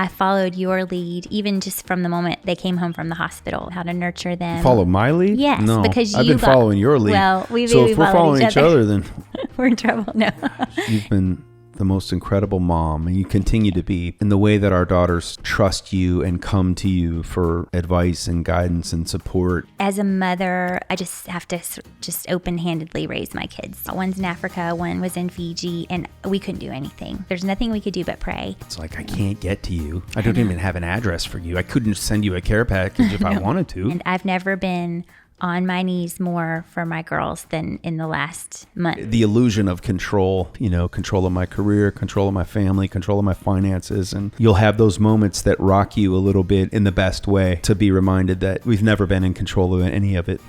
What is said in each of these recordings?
I followed your lead, even just from the moment they came home from the hospital, how to nurture them. Follow my lead? Yes, No, because I've been following your lead. Well, so if we're following each other, then we're in trouble. No. You've been the most incredible mom, and you continue to be, in the way that our daughters trust you and come to you for advice and guidance and support. As a mother, I just have to just open-handedly raise my kids. One's in Africa, one was in Fiji, and we couldn't do anything. There's nothing we could do but pray. It's like, I can't get to you. I don't even have an address for you. I couldn't send you a care package if I wanted to. And I've never been on my knees more for my girls than in the last month. The illusion of control, control of my career, control of my family, control of my finances. And you'll have those moments that rock you a little bit in the best way, to be reminded that we've never been in control of any of it.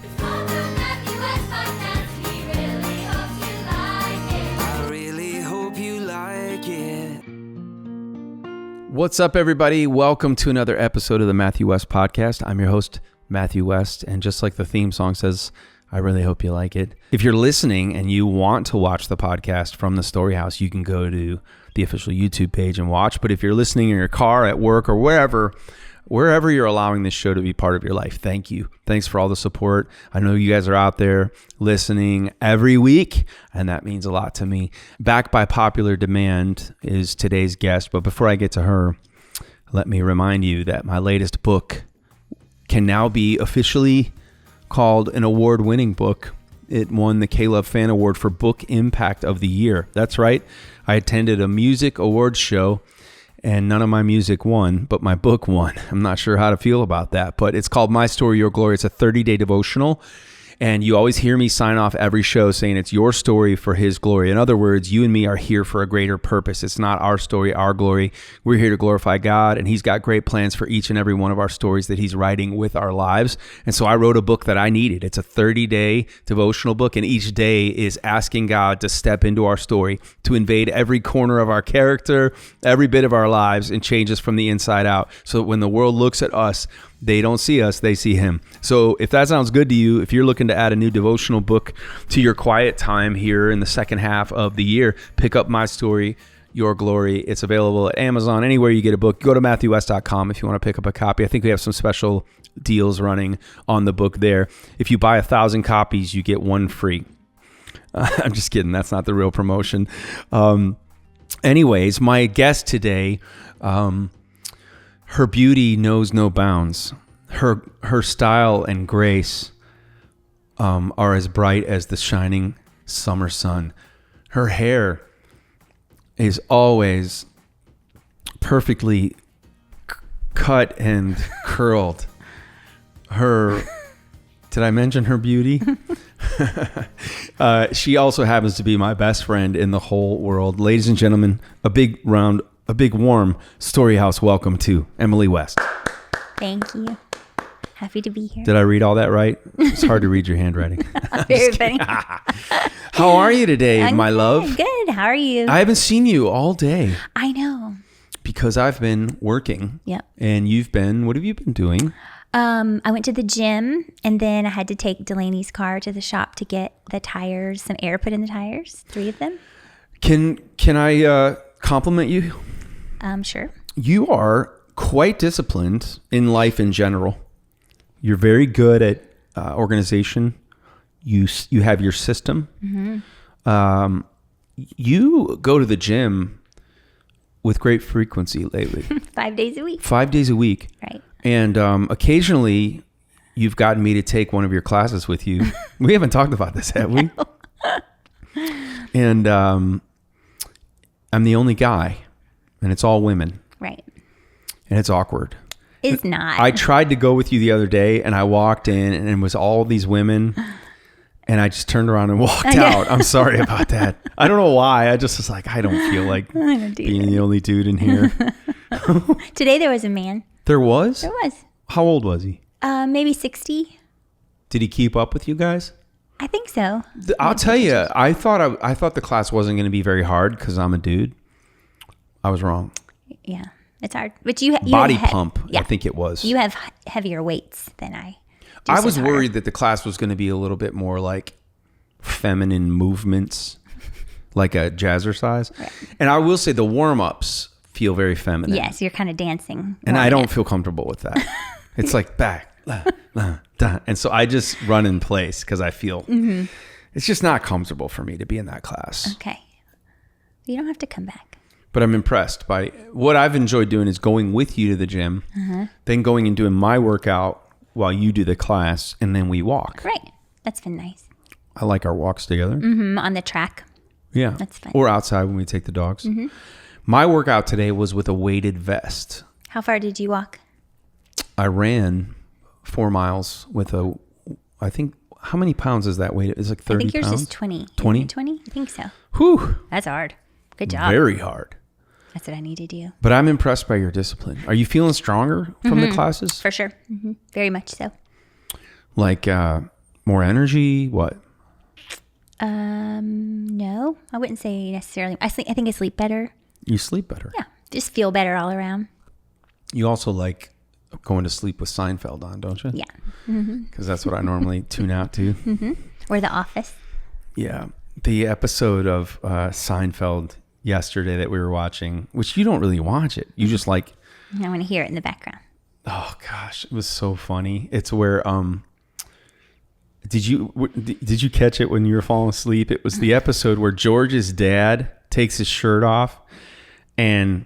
What's up, everybody? Welcome to another episode of the Matthew West Podcast. I'm your host, Matthew West, and just like the theme song says, I really hope you like it. If you're listening and you want to watch the podcast from the Story House, you can go to the official YouTube page and watch. But if you're listening in your car, at work, or wherever you're allowing this show to be part of your life, thank you. Thanks for all the support. I know you guys are out there listening every week, and that means a lot to me. Back by popular demand is today's guest. But before I get to her, let me remind you that my latest book can now be officially called an award-winning book. It won the K-Love Fan Award for Book Impact of the Year. That's right. I attended a music awards show, and none of my music won, but my book won. I'm not sure how to feel about that, but it's called My Story, Your Glory. It's a 30-day devotional, and you always hear me sign off every show saying it's your story for His glory. In other words, you and me are here for a greater purpose. It's not our story, our glory. We're here to glorify God, and He's got great plans for each and every one of our stories that He's writing with our lives. And so I wrote a book that I needed. It's a 30-day devotional book, and each day is asking God to step into our story, to invade every corner of our character, every bit of our lives, and change us from the inside out. So that when the world looks at us, they don't see us, they see Him. So if that sounds good to you, if you're looking to add a new devotional book to your quiet time here in the second half of the year, pick up My Story, Your Glory. It's available at Amazon, anywhere you get a book. Go to MatthewWest.com if you want to pick up a copy. I think we have some special deals running on the book there. If you buy 1,000 copies, you get one free. I'm just kidding. That's not the real promotion. Anyways, my guest today, her beauty knows no bounds. Her style and grace are as bright as the shining summer sun. Her hair is always perfectly cut and curled. Did I mention her beauty? She also happens to be my best friend in the whole world. Ladies and gentlemen, a big warm Story House welcome to Emily West. Thank you. Happy to be here. Did I read all that right? It's hard to read your handwriting. Very funny. How are you today, my love? Good. How are you? I haven't seen you all day. I know. Because I've been working. Yep. And what have you been doing? I went to the gym, and then I had to take Delaney's car to the shop to get the tires, some air put in the tires, 3 of them. Can I compliment you? Sure. You are quite disciplined in life in general. You're very good at organization. You have your system. Mm-hmm. You go to the gym with great frequency lately. 5 days a week. 5 days a week. Right. And occasionally you've gotten me to take one of your classes with you. We haven't talked about this, have we? No. And I'm the only guy, and it's all women. Right. And it's awkward. It's not. I tried to go with you the other day, and I walked in, and it was all these women, and I just turned around and walked out. I'm sorry about that. I don't know why. I just was like, I don't feel like being the only dude in here. Today there was a man. There was? There was. How old was he? Maybe 60. Did he keep up with you guys? I think so. I'll tell you, I thought the class wasn't going to be very hard because I'm a dude. I was wrong. Yeah, it's hard. But you body pump, yeah. I think it was. You have heavier weights than I do. I was worried that the class was going to be a little bit more like feminine movements, like a jazzercise. Right. And I will say the warm-ups feel very feminine. Yes, you're kind of dancing. And I don't feel comfortable with that. It's like back, and so I just run in place because I feel it's just not comfortable for me to be in that class. Okay. You don't have to come back. But I'm impressed by what I've enjoyed doing is going with you to the gym, then going and doing my workout while you do the class, and then we walk. Right. That's been nice. I like our walks together. On the track. Yeah. That's fun. Or outside when we take the dogs. My workout today was with a weighted vest. How far did you walk? I ran 4 miles with I think, how many pounds is that weight? It's like 30 pounds? I think yours is 20. 20? 20? I think so. Whew. That's hard. Good job. Very hard. That's what I need to do. But I'm impressed by your discipline. Are you feeling stronger from the classes? For sure. Very much so. Like more energy? What? No, I wouldn't say necessarily. I think I sleep better. You sleep better. Yeah. Just feel better all around. You also like going to sleep with Seinfeld on, don't you? Yeah. Because that's what I normally tune out to. Or The Office. Yeah. The episode of Seinfeld yesterday that we were watching, which you don't really watch it. You just like... I want to hear it in the background. Oh, gosh. It was so funny. It's where... Did you catch it when you were falling asleep? It was the episode where George's dad takes his shirt off and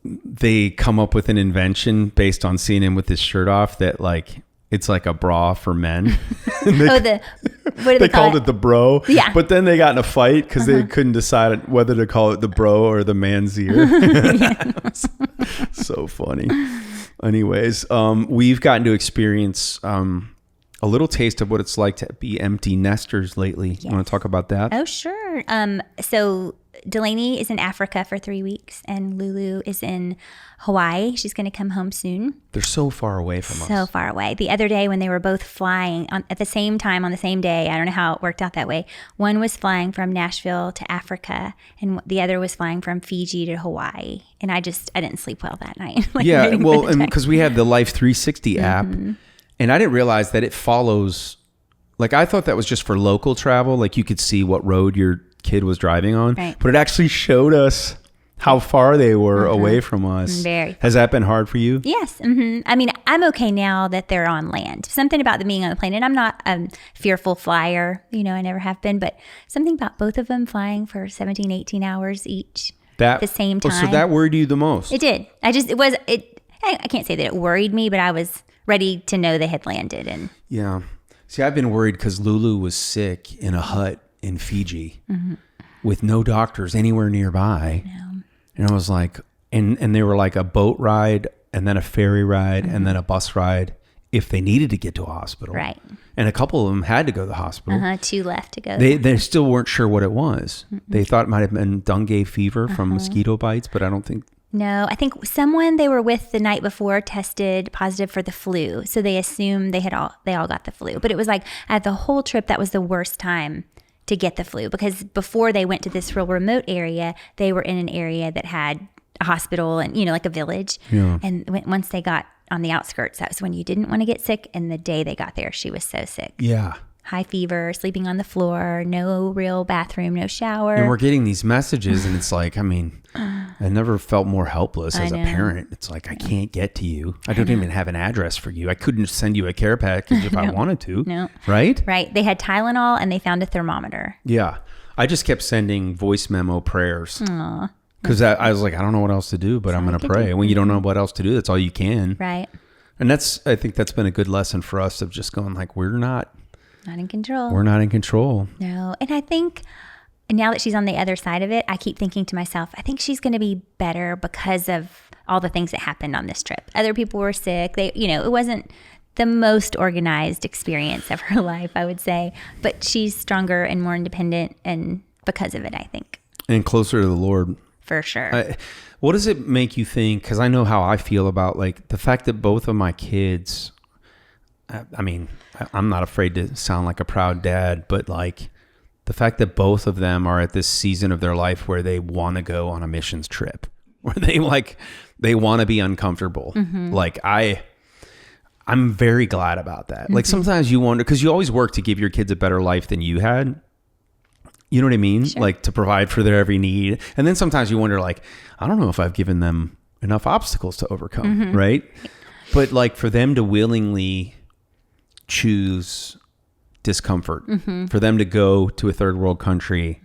they come up with an invention based on seeing him with his shirt off that like it's like a bra for men. What do they called it the bro. Yeah. But then they got in a fight because they couldn't decide whether to call it the bro or the Manssiere. So funny. Anyways, we've gotten to experience a little taste of what it's like to be empty nesters lately. Yes. You want to talk about that? Oh, sure. So Delaney is in Africa for 3 weeks and Lulu is in Hawaii. She's going to come home soon. They're so far away from us. So far away. The other day when they were both flying at the same time on the same day, I don't know how it worked out that way. One was flying from Nashville to Africa and the other was flying from Fiji to Hawaii. And I didn't sleep well that night. Yeah, well, and because we have the Life 360 app. And I didn't realize that it follows, like I thought that was just for local travel. Like you could see what road your kid was driving on. Right. But it actually showed us how far they were away from us. Very. Has that been hard for you? Yes. I mean, I'm okay now that they're on land. Something about them being on the plane. And I'm not a fearful flyer. I never have been. But something about both of them flying for 17, 18 hours each at the same time. So that worried you the most? It did. I can't say that it worried me, but I was ready to know they had landed. And yeah. See, I've been worried because Lulu was sick in a hut in Fiji with no doctors anywhere nearby. No. And I was like, and they were like a boat ride and then a ferry ride and then a bus ride if they needed to get to a hospital. Right. And a couple of them had to go to the hospital. 2 left to go. They still weren't sure what it was. They thought it might have been dengue fever from mosquito bites, but I don't think... No, I think someone they were with the night before tested positive for the flu. So they assumed they all got the flu. But it was like at the whole trip, that was the worst time to get the flu because before they went to this real remote area, they were in an area that had a hospital and, like a village. Yeah. And once they got on the outskirts, that was when you didn't want to get sick. And the day they got there, she was so sick. Yeah. High fever, sleeping on the floor, no real bathroom, no shower. And we're getting these messages and it's like, I mean, I never felt more helpless as a parent. It's like, I can't get to you. I don't even have an address for you. I couldn't send you a care package if I wanted to. No. Right? Right. They had Tylenol and they found a thermometer. Yeah. I just kept sending voice memo prayers. Because I was like, I don't know what else to do, but I'm going to pray. And when you don't know what else to do, that's all you can. Right. And I think that's been a good lesson for us of just going like, we're not in control. We're not in control. No. And I think now that she's on the other side of it, I keep thinking to myself, I think she's going to be better because of all the things that happened on this trip. Other people were sick. It wasn't the most organized experience of her life, I would say, but she's stronger and more independent and because of it, I think. And closer to the Lord. For sure. What does it make you think? Because I know how I feel about like the fact that both of my kids, I mean, I'm not afraid to sound like a proud dad, but like the fact that both of them are at this season of their life where they want to go on a missions trip, where they want to be uncomfortable. Like I'm very glad about that. Like sometimes you wonder, because you always work to give your kids a better life than you had. You know what I mean? Sure. Like to provide for their every need. And then sometimes you wonder like, I don't know if I've given them enough obstacles to overcome, right? But like for them to willingly choose discomfort, for them to go to a third world country,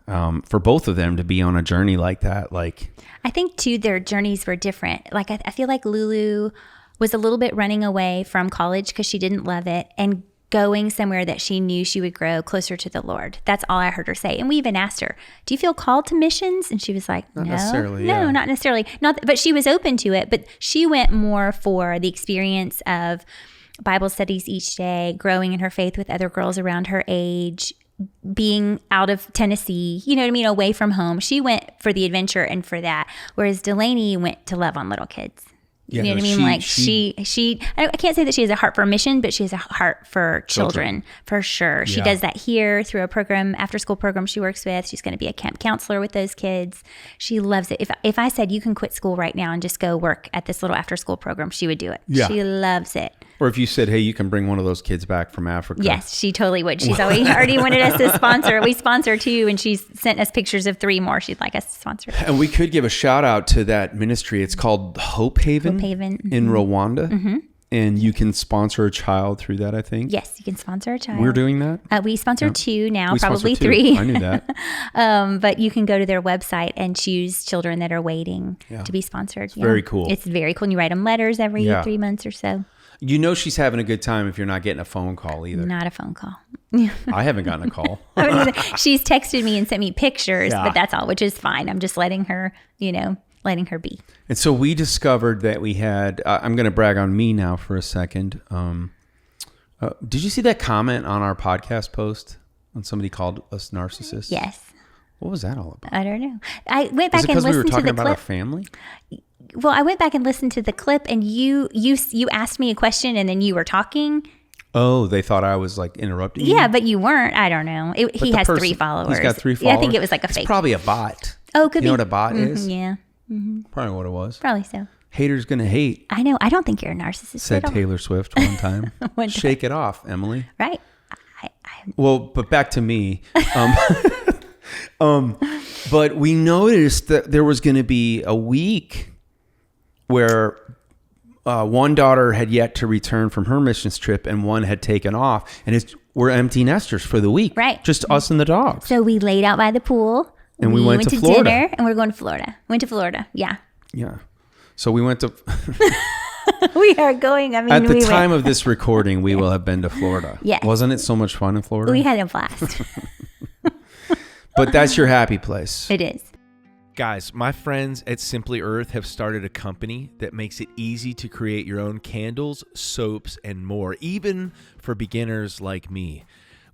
for both of them to be on a journey like that, like I think too, their journeys were different. Like I feel like Lulu was a little bit running away from college because she didn't love it and going somewhere that she knew she would grow closer to the Lord. That's all I heard her say. And we even asked her, do you feel called to missions? And she was like, Not no, necessarily, no, yeah. not necessarily. But she was open to it. But she went more for the experience of Bible studies each day, growing in her faith with other girls around her age, being out of Tennessee, you know what I mean, away from home. She went for the adventure and for that. Whereas Delaney went to love on little kids. You know what I mean? Like she I can't say that she has a heart for mission, but she has a heart for children for sure. She does that here through a program, after school program she works with. She's going to be a camp counselor with those kids. She loves it. If I said you can quit school right now and just go work at this little after school program, she would do it. Yeah. She loves it. or if you said, hey, you can bring one of those kids back from Africa. Yes, she totally would. She's already wanted us to sponsor. We sponsor 2, and she's sent us pictures of 3 more she'd like us to sponsor. And we could give a shout out to that ministry. It's called Hope Haven, in Rwanda. Mm-hmm. And you can sponsor a child through that, I think. Yes, you can sponsor a child. We're doing that? We sponsor 2 now, We probably sponsor 2. 3. I knew that. But you can go to their website and choose children that are waiting to be sponsored. It's very cool. It's very cool. And you write them letters every 3 months or so. You know she's having a good time if you're not getting a phone call either. Not a phone call. I haven't gotten a call. She's texted me and sent me pictures, but that's all, which is fine. I'm just letting her, letting her be. And so we discovered that we had, I'm going to brag on me now for a second. Did you see that comment on our podcast post when somebody called us narcissists? Yes. What was that all about? I don't know. I went back and because we were listened to talking the about clip. our family? Well, I went back and listened to the clip, and you asked me a question, and then you were talking. Oh, they thought I was like interrupting you? Yeah, but you weren't. I don't know. He has 3 followers. He's got 3 followers. Yeah, I think it was like a it's fake. Probably a bot. Oh, could be. You know what a bot is? Yeah. Probably what it was. Probably so. Haters gonna hate, I know. I don't think you're a narcissist said at all. Taylor Swift one time. One time. Shake it off, Emily. Right. Well, but back to me. But we noticed that there was going to be a week where one daughter had yet to return from her missions trip and one had taken off, and we're empty nesters for the week. Right. Just us and the dogs. So we laid out by the pool. And we went to Florida. dinner, and we're going to Florida. Went to Florida. Yeah. Yeah. So we went to... We are going. I mean, At the time of this recording, we will have been to Florida. Yes. Wasn't it so much fun in Florida? We had a blast. But that's your happy place. It is. Guys, my friends at Simply Earth have started a company that makes it easy to create your own candles, soaps, and more, even for beginners like me.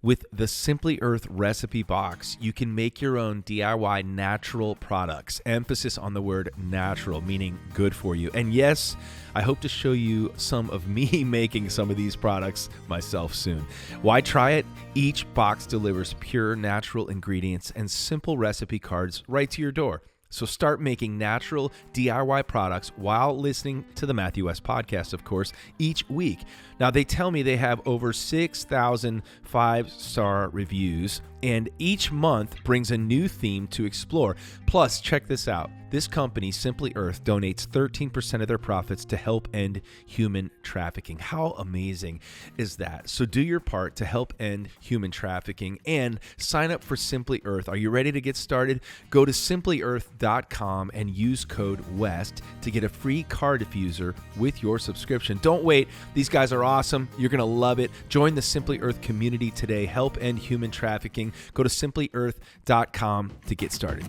With the Simply Earth recipe box, you can make your own DIY natural products. Emphasis on the word natural, meaning good for you. And yes, I hope to show you some of me making some of these products myself soon. Why try it? Each box delivers pure natural ingredients and simple recipe cards right to your door. So start making natural DIY products while listening to the Matthew West podcast, of course, each week. Now, they tell me they have over 6,000 5-star reviews, and each month brings a new theme to explore. Plus, check this out. This company, Simply Earth, donates 13% of their profits to help end human trafficking. How amazing is that? So do your part to help end human trafficking and sign up for Simply Earth. Are you ready to get started? Go to simplyearth.com and use code WEST to get a free car diffuser with your subscription. Don't wait. These guys are awesome. You're going to love it. Join the Simply Earth community today. Help end human trafficking. Go to simplyearth.com to get started.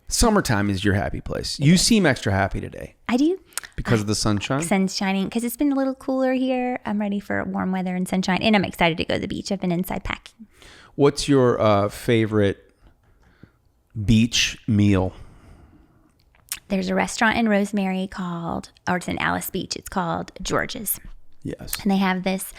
Summertime is your happy place. You seem extra happy today. I do. Because of the sunshine? Sun's shining because it's been a little cooler here. I'm ready for warm weather and sunshine, and I'm excited to go to the beach. I've been inside packing. What's your favorite beach meal? There's a restaurant in Rosemary it's in Alice Beach. It's called George's. Yes. And they have this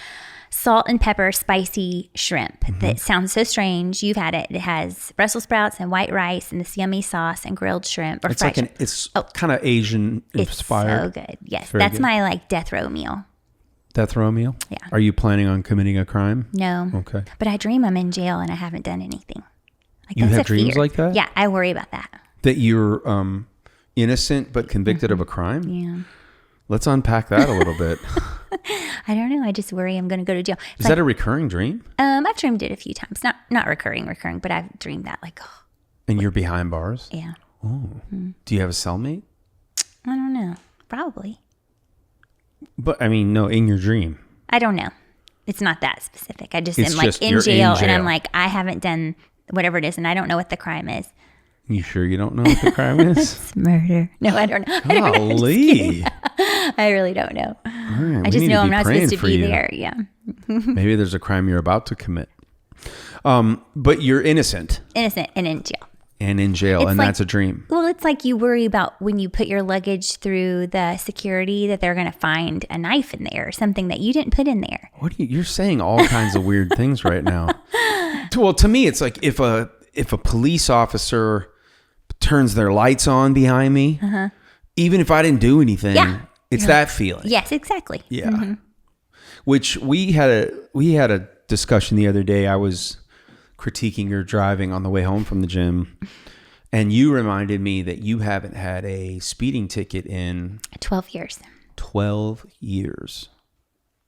salt and pepper spicy shrimp that sounds so strange. You've had it. It has Brussels sprouts and white rice and this yummy sauce and grilled shrimp. Or It's fried it's kind of Asian inspired. It's so good. Yes. Very That's good. my death row meal. Death row meal? Yeah. Are you planning on committing a crime? No. Okay. But I dream I'm in jail and I haven't done anything. Like, You that's have a dreams fear. like that? Yeah, I worry about that. That you're innocent but convicted of a crime? Yeah. Let's unpack that a little bit. I don't know. I just worry I'm going to go to jail. Is that a recurring dream? I've dreamed it a few times. Not recurring, but I've dreamed that like, oh, And you're behind bars? yeah. Oh. Do you have a cellmate? I don't know. Probably. But I mean, no, in your dream. I don't know. It's not that specific. I just It's am like just in you're jail, in and I'm jail. like, I haven't done whatever it is, and I don't know what the crime is. You sure you don't know what the crime is? It's murder. No, I don't know. I don't know. Golly. I really don't know. All right, I we just need know to I'm be not praying supposed to for be you. there. Yeah. Maybe there's a crime you're about to commit. But you're innocent Innocent and in jail. and in jail, It's and like- that's a dream. Well, it's like you worry about when you put your luggage through the security that they're going to find a knife in there or something that you didn't put in there. You're saying all kinds of weird things right now. Well, to me, it's like if a police officer turns their lights on behind me, even if I didn't do anything, Yeah. it's that feeling. Yes, exactly. Yeah. Which we had a discussion the other day. I was critiquing your driving on the way home from the gym, and you reminded me that you haven't had a speeding ticket in 12 years. 12 years.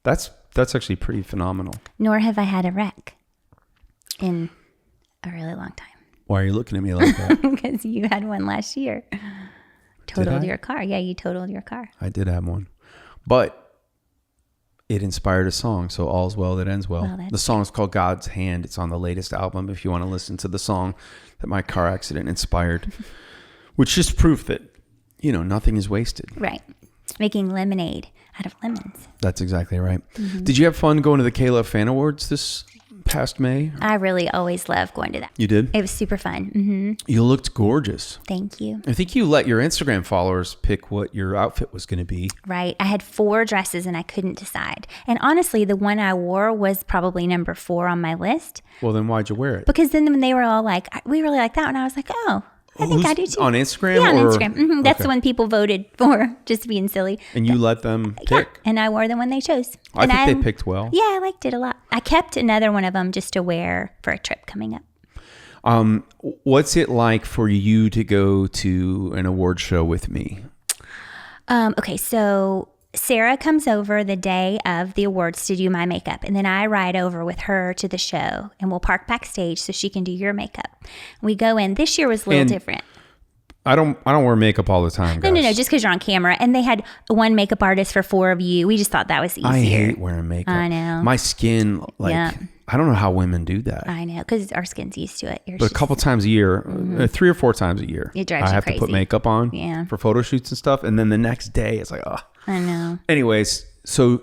That's actually pretty phenomenal. Nor have I had a wreck in a really long time. Why are you looking at me like that? Because you had one last year. Totaled I? your car. Yeah, you totaled your car. I did have one, but it inspired a song. So all's well that ends well. Well, that's The song is called God's Hand. It's on the latest album. If you want to listen to the song that my car accident inspired, which just proof that, nothing is wasted. Right. Making lemonade out of lemons. That's exactly right. Did you have fun going to the K-Love Fan Awards this past May? I really always love going to that. You did? It was super fun. Mm-hmm. You looked gorgeous. Thank you. I think you let your Instagram followers pick what your outfit was going to be. Right. I had 4 dresses and I couldn't decide. And honestly, the one I wore was probably number 4 on my list. Well, then why'd you wear it? Because then when they were all like, we really like that one, I was like, oh, I think I do too. On Instagram? Yeah, on or- Instagram. Mm-hmm. That's Okay. the one people voted for, just being silly. And you let them Yeah. pick? And I wore the one they chose. I and think they picked well. Yeah, I liked it a lot. I kept another one of them just to wear for a trip coming up. What's it like for you to go to an award show with me? Okay, so Sarah comes over the day of the awards to do my makeup, and then I ride over with her to the show, and we'll park backstage so she can do your makeup. We go in. This year was a little And different. I don't wear makeup all the time, guys. No, just because you're on camera. And they had one makeup artist for 4 of you. We just thought that was easier. I hate wearing makeup. I know. My skin, Yeah. I don't know how women do that. I know, because our skin's used to it. Yours But a just- couple times a year, 3 or 4 times a year, It drives I you have to put crazy. makeup on Yeah. for photo shoots and stuff. And then the next day, it's like, oh. I know. Anyways, so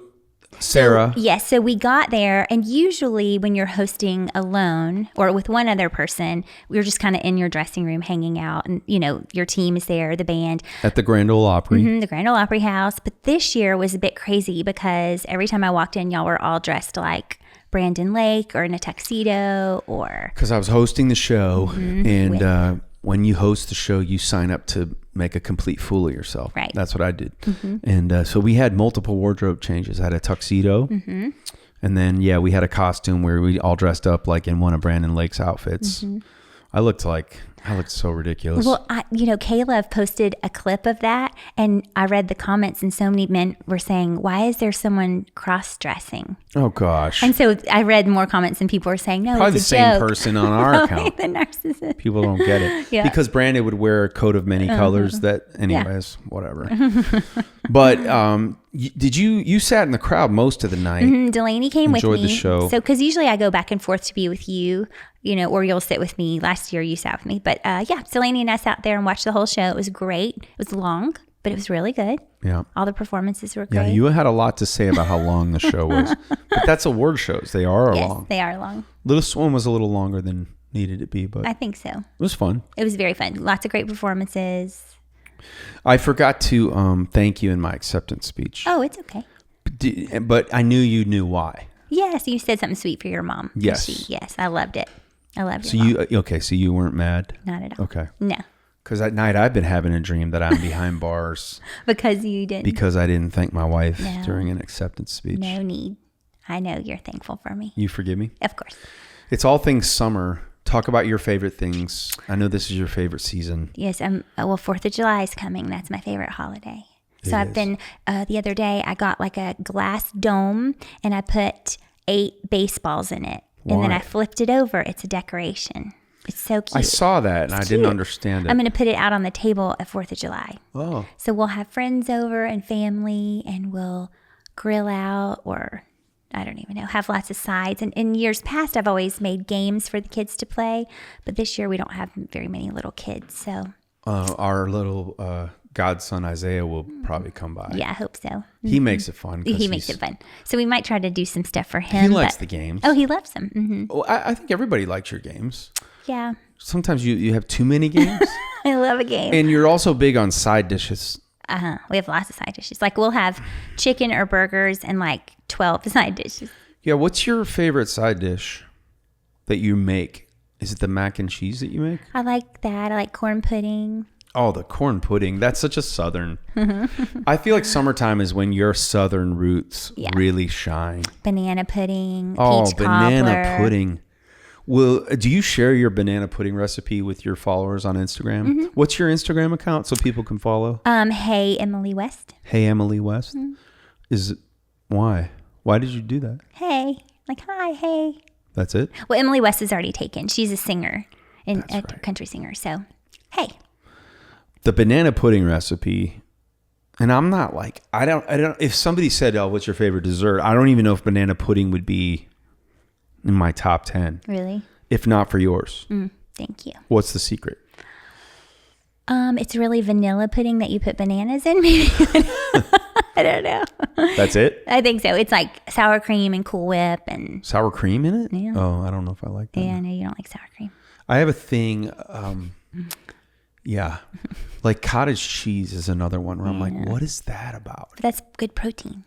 Sarah. Yes, so we got there, and usually when you're hosting alone or with one other person, we're just kind of in your dressing room hanging out, and your team is there, the band, At the Grand Ole Opry. the Grand Ole Opry House. But this year was a bit crazy because every time I walked in, y'all were all dressed like Brandon Lake or in a tuxedo or Because I was hosting the show, Mm-hmm. and when you host the show, you sign up to make a complete fool of yourself. Right. That's what I did. And so we had multiple wardrobe changes. I had a tuxedo, and then we had a costume where we all dressed up like in one of Brandon Lake's outfits. I looked so ridiculous. Well, Caleb posted a clip of that, and I read the comments, and so many men were saying, "Why is there someone cross-dressing?" Oh gosh. And so I read more comments, and people were saying, "No, Probably the it's a same joke." person on our account. The narcissist. People don't get it. Yeah. Because Brandon would wear a coat of many colors whatever. But you sat in the crowd most of the night. Delaney came with Enjoyed me. the show. So, because usually I go back and forth to be with you, or you'll sit with me. Last year you sat with me. But Delaney and I sat there and watched the whole show. It was great. It was long, but it was really good. Yeah. All the performances were Yeah, great. you had a lot to say about how long the show was. But that's award shows. They are Yes, long. they are long. This one was a little longer than needed to be, but I it think so. was fun. It was very fun. Lots of great performances. I forgot to thank you in my acceptance speech. Oh, it's okay. But I knew you knew why. Yes, you said something sweet for your mom. Yes. Yes, I loved it. I loved So your mom. so you weren't mad? Not at all. Okay. No. Because at night I've been having a dream that I'm behind bars. Because you didn't. Because I didn't thank my wife during an acceptance speech. No need. I know you're thankful for me. You forgive me? Of course. It's all things summer. Talk about your favorite things. I know this is your favorite season. Yes. Well, 4th of July is coming. That's my favorite holiday. So I've been, the other day I got like a glass dome and I put 8 baseballs in it. Why? And then I flipped it over. It's a decoration. It's so cute. I saw that and I didn't understand it. I'm going to put it out on the table at 4th of July. Oh. So we'll have friends over and family and we'll grill out or I don't even know, have lots of sides. And in years past, I've always made games for the kids to play. But this year we don't have very many little kids. So our little godson Isaiah will probably come by. yeah, I hope so. He makes it fun. He makes it fun. So we might try to do some stuff for him. He likes the games. Oh, he loves them. Mm-hmm. Well, I think everybody likes your games. Yeah. Sometimes you have too many games. I love a game. And you're also big on side dishes. We have lots of side dishes. Like we'll have chicken or burgers and like 12 side dishes. Yeah. What's your favorite side dish that you make? Is it the mac and cheese that you make? I like that. I like corn pudding. Oh, the corn pudding. That's such a Southern. I feel like summertime is when your Southern roots really shine. Banana pudding. Oh, peach banana cobbler. pudding. Well, do you share your banana pudding recipe with your followers on Instagram? Mm-hmm. What's your Instagram account so people can follow? Hey, Emily West. Hey, Emily West. Why? Why did you do that? Hey. Like, hi, hey. That's it? Well, Emily West is already taken. She's a singer, That's a right. country singer. So, hey. The banana pudding recipe, and I'm not like, I don't, if somebody said, oh, what's your favorite dessert? I don't even know if banana pudding would be in my top 10. Really? If not for yours. Thank you. What's the secret? It's really vanilla pudding that you put bananas in, maybe. I don't know. That's it? I think so. It's like sour cream and Cool Whip and Sour cream in it? Yeah. Oh, I don't know if I like that. yeah, no, you don't like sour cream. I have a thing, yeah. Like cottage cheese is another one where I'm like, what is that about? But that's good protein.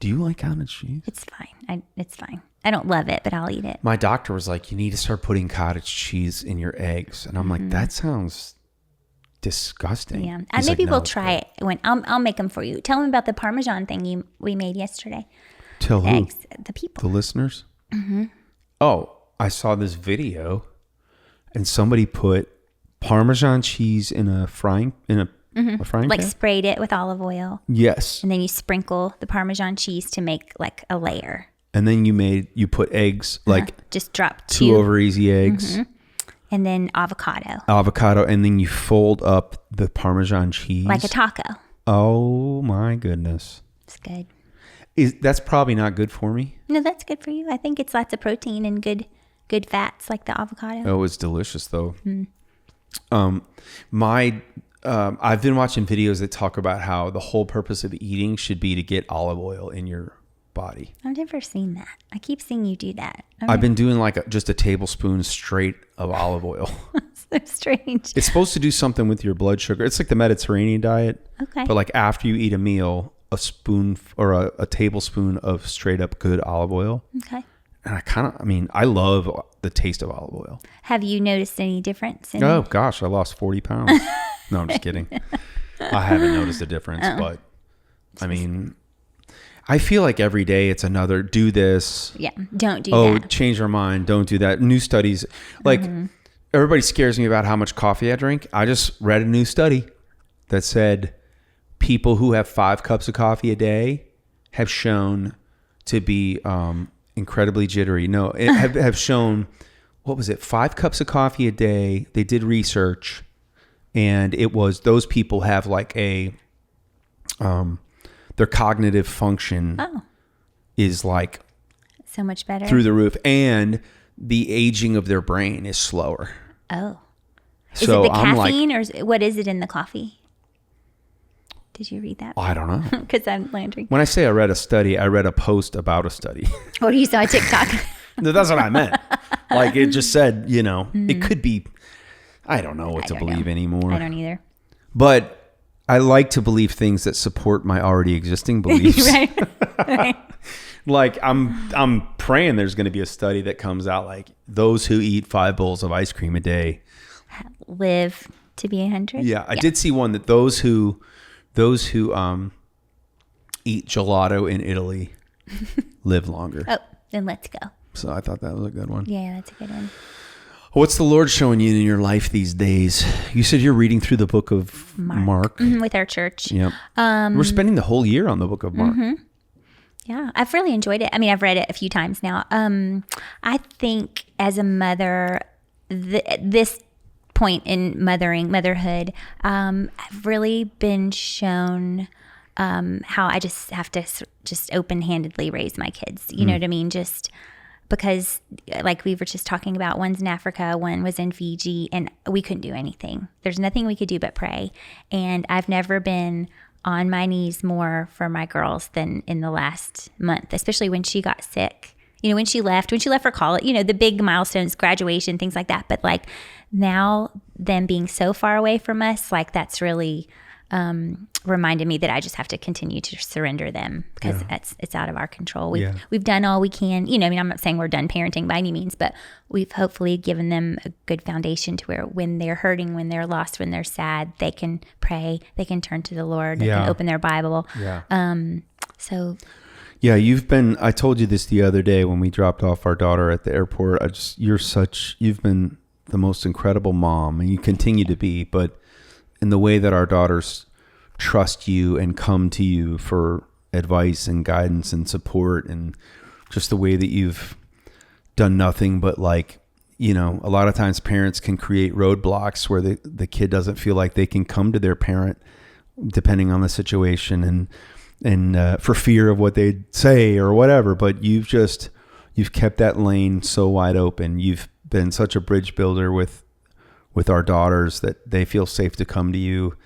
Do you like cottage cheese? It's fine. It's fine. I don't love it, but I'll eat it. My doctor was like, you need to start putting cottage cheese in your eggs. And I'm like, that sounds disgusting. Yeah. He's Maybe like, "No, we'll it's try good." it when I'll make them for you. Tell them about the Parmesan thing we made yesterday. Tell who? Eggs, the The people. listeners? Oh, I saw this video and somebody put Parmesan cheese in a frying a frying Like pan? sprayed it with olive oil. Yes. And then you sprinkle the Parmesan cheese to make like a layer. And then you put eggs, like Just drop 2 over easy eggs, and then avocado. avocado, and then you fold up the Parmesan cheese. Like a taco. Oh my goodness. It's good. That's probably not good for me. No, that's good for you. I think it's lots of protein and good fats like the avocado. Oh, it's delicious though. I've been watching videos that talk about how the whole purpose of eating should be to get olive oil in your body. I've never seen that. I keep seeing you do that. I've been doing like just a tablespoon straight of olive oil. So strange. It's supposed to do something with your blood sugar. It's like the Mediterranean diet. Okay. But like after you eat a meal, a spoon or a tablespoon of straight up good olive oil. Okay. And I love the taste of olive oil. Have you noticed any difference? Oh gosh, I lost 40 pounds. No, I'm just kidding. I haven't noticed a difference, but I mean, I feel like every day it's another do this. Yeah. Don't do Oh, that. change our mind. Don't do that. New studies. Like everybody scares me about how much coffee I drink. I just read a new study that said people who have 5 cups of coffee a day have shown to be incredibly jittery. No, have shown, what was it? 5 cups of coffee a day. They did research, and it was those people have like their cognitive function is like So much better. through the roof, and the aging of their brain is slower. Oh. Is So it the I'm like, caffeine or what is it in the coffee? Did you read that? I don't know. Because I'm learning. When I say I read a study, I read a post about a study. Or you saw a TikTok. That's what I meant. Like it just said, it could be, I don't know what to don't believe know. anymore. I don't either. But I like to believe things that support my already existing beliefs. Right. Like I'm praying there's going to be a study that comes out like those who eat 5 bowls of ice cream a day Live to be 100. Yeah, I did see one that those who eat gelato in Italy live longer. Oh, then let's go. So I thought that was a good one. Yeah, that's a good one. What's the Lord showing you in your life these days? You said you're reading through the book of Mark. With our church. Yep. We're spending the whole year on the book of Mark. Yeah, I've really enjoyed it. I mean, I've read it a few times now. I think as a mother, this point in motherhood, I've really been shown how I just have to just open-handedly raise my kids. You know what I mean? Just because, like we were just talking about, one's in Africa, one was in Fiji, and we couldn't do anything. There's nothing we could do but pray. And I've never been on my knees more for my girls than in the last month, especially when she got sick. You know, when she left for college, you know, the big milestones, graduation, things like that. But like now, them being so far away from us, like that's really reminded me that I just have to continue to surrender them because it's out of our control. We've done all we can. You know, I mean, I'm not saying we're done parenting by any means, but we've hopefully given them a good foundation to where when they're hurting, when they're lost, when they're sad, they can pray, they can turn to the Lord and open their Bible. So. Yeah, I told you this the other day when we dropped off our daughter at the airport. You've been the most incredible mom, and you continue to be, but in the way that our daughters trust you and come to you for advice and guidance and support, and just the way that you've done nothing but, like, you know, a lot of times parents can create roadblocks where the kid doesn't feel like they can come to their parent depending on the situation and for fear of what they'd say or whatever. But you've kept that lane so wide open. You've been such a bridge builder with our daughters that they feel safe to come to you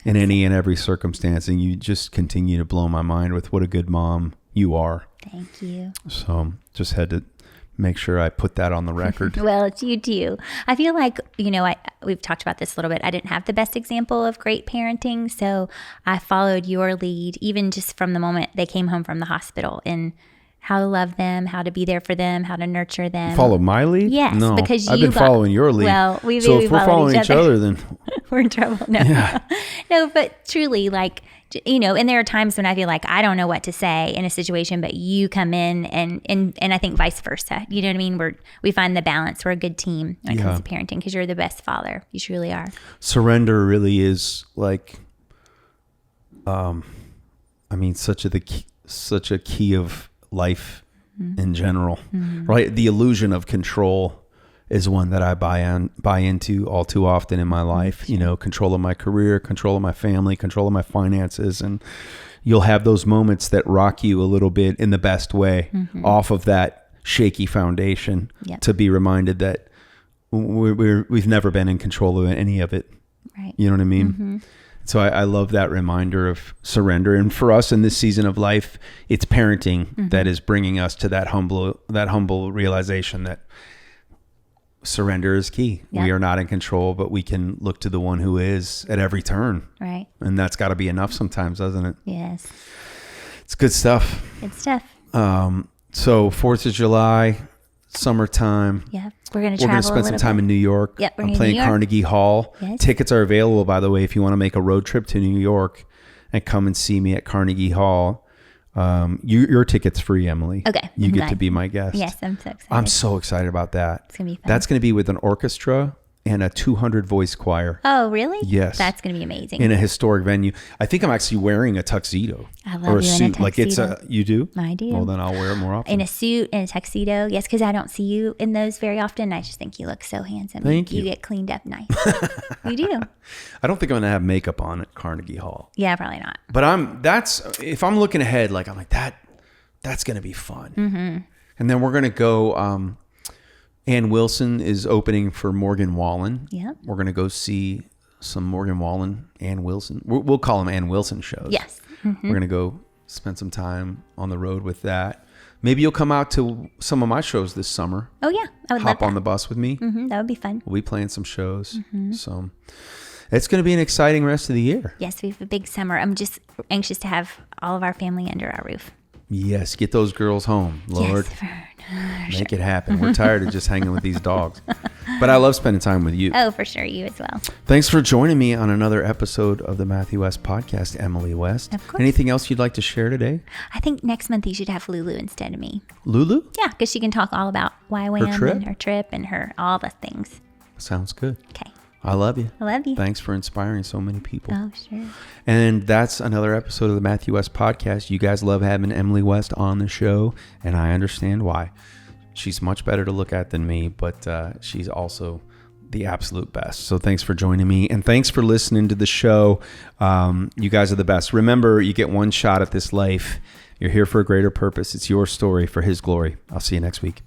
in any and every circumstance. And you just continue to blow my mind with what a good mom you are. Thank you. So just had to make sure I put that on the record. Well, it's you too. I feel like, you know, we've talked about this a little bit. I didn't have the best example of great parenting. So I followed your lead, even just from the moment they came home from the hospital, and how to love them, how to be there for them, how to nurture them. Follow my lead? Yes, no, because I've been following your lead. Well, so if we're following each other, then we're in trouble. No, yeah. No, but truly, like, you know, and there are times when I feel like I don't know what to say in a situation, but you come in and I think vice versa. You know what I mean? We find the balance. We're a good team when it comes to parenting because you're the best father. You truly are. Surrender really is like, I mean, such a key of life in general, right? The illusion of control is one that I buy into all too often in my life. You know, control of my career, control of my family, control of my finances, and you'll have those moments that rock you a little bit in the best way off of that shaky foundation. To be reminded that we've never been in control of any of it. Right. You know what I mean? So I love that reminder of surrender. And for us in this season of life, it's parenting that is bringing us to that humble realization that surrender is key. Yep. We are not in control, but we can look to the one who is at every turn. Right. And that's got to be enough sometimes, doesn't it? Yes. It's good stuff. Good stuff. So 4th of July, summertime. Yeah. We're going to spend some time in New York. Yep, I'm playing Carnegie Hall. Yes. Tickets are available, by the way, if you want to make a road trip to New York and come and see me at Carnegie Hall. Your ticket's free, Emily. Okay. You get to be my guest. Yes, I'm so excited. I'm so excited about that. It's going to be fun. That's going to be with an orchestra and a 200 voice choir. Oh, really? Yes. That's going to be amazing. In a historic venue. I think I'm actually wearing a tuxedo. I love or a you suit. in a tuxedo. Like you do? I do. Well, then I'll wear it more often. In a suit and a tuxedo. Yes, because I don't see you in those very often. I just think you look so handsome. Thank you. You get cleaned up nice. You do. I don't think I'm going to have makeup on at Carnegie Hall. Yeah, probably not. But if I'm looking ahead, like I'm like, that's going to be fun. And then we're going to go, Ann Wilson is opening for Morgan Wallen. Yeah. We're going to go see some Morgan Wallen, Ann Wilson. We'll call them Ann Wilson shows. Yes. We're going to go spend some time on the road with that. Maybe you'll come out to some of my shows this summer. Oh, yeah. I would love Hop that. on the bus with me. That would be fun. We'll be playing some shows. So it's going to be an exciting rest of the year. Yes, we have a big summer. I'm just anxious to have all of our family under our roof. Yes, get those girls home, Lord. Yes, Make it happen. We're tired of just hanging with these dogs. But I love spending time with you. Oh, for sure. You as well. Thanks for joining me on another episode of the Matthew West podcast, Emily West. Of course. Anything else you'd like to share today? I think next month you should have Lulu instead of me. Lulu? Yeah, because she can talk all about YWAM trip? and her trip and all the things. Sounds good. Okay. I love you. I love you. Thanks for inspiring so many people. Oh, sure. And that's another episode of the Matthew West podcast. You guys love having Emily West on the show, and I understand why. She's much better to look at than me, but she's also the absolute best. So thanks for joining me, and thanks for listening to the show. You guys are the best. Remember, you get one shot at this life. You're here for a greater purpose. It's your story for His glory. I'll see you next week.